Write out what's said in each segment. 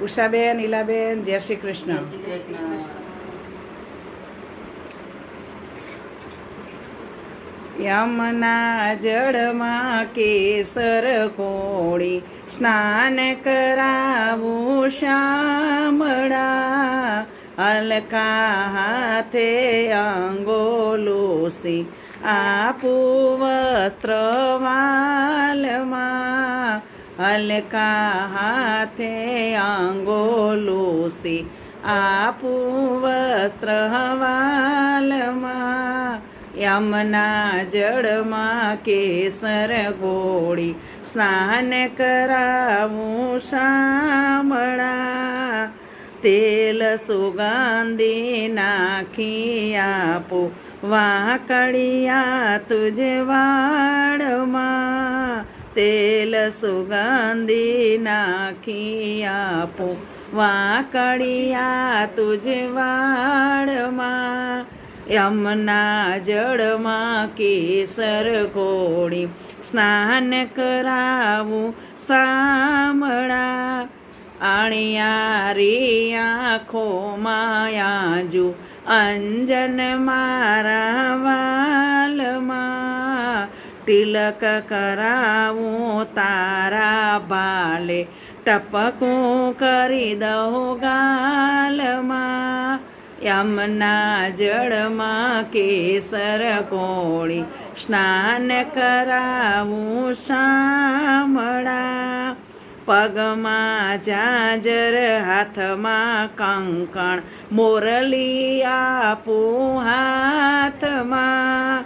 ઉષાબેન, ઈલાબેન, જય શ્રી કૃષ્ણ. યમના જળમાં કેસર કોળી સ્નાન કરાવું શામળા, હલકા હાથે અંગોલુસી આપું વસ્ત્ર વાલમાં, હલકા હાથે અંગોલુસી આપું વસ્ત્ર વાલમાં, યમના જળમાં કેસર કોળી સ્નાન કરાવું શામળા, તેલ સુગંધી નાખી આપું વાંકડિયા તુજે વાળમાં, તેલ સુગંધી નાખી આપું વાંકડિયા તુજે વાળમાં, યમના જળમાં કેસર કોળી સ્નાન કરાવું શામળા, અણિયારી આંખોમાં આજુ અંજન મારા વાલમાં, તિલક કરાવું તારા ભાલે ટપકું કરી દઉં ગાલમાં, યમના જળમાં કેસર કોળી સ્નાન કરાવું શામળા, પગમાં ઝાંઝર હાથમાં કંકણ મોરલી આપું હાથમાં,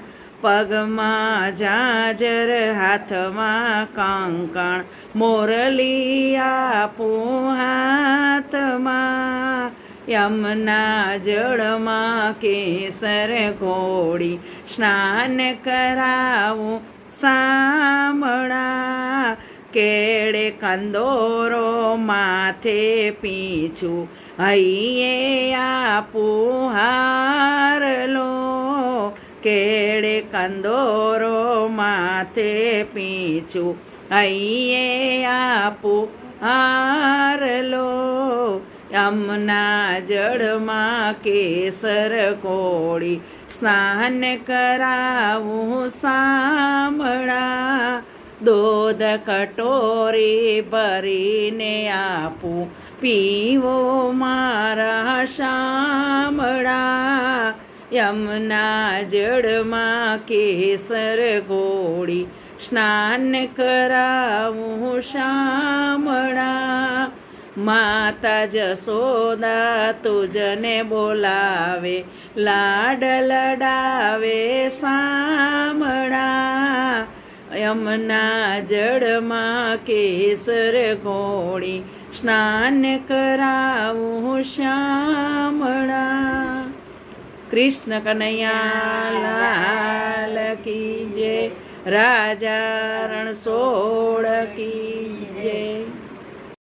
પગમાં ઝાંઝર હાથમાં કંકણ મોરલી આપું હાથમાં, યમના જળમાં કેસર કોળી સ્નાન કરાવું શામળા, કેળે કંદોરો માથે પીછું હૈયે આપું હારલો, કેળે કંદોરો માથે પીછું હૈયે આપું હારલો, યમના જળમાં કેસર કોળી સ્નાન કરાવું શામળા, દૂધ કટોરી ભરીને આપું પીવો મારા શામળા, યમના જળમાં કેસર કોળી સ્નાન કરાવું શામળા, માતા જશોદા તુજને બોલાવે લાડ લડાવે શામળા, યમના જળમાં કેસર કોળી સ્નાન કરાવું શામળા. કૃષ્ણ કનૈયા લાલ કી જય, રાજા રણછોડ કી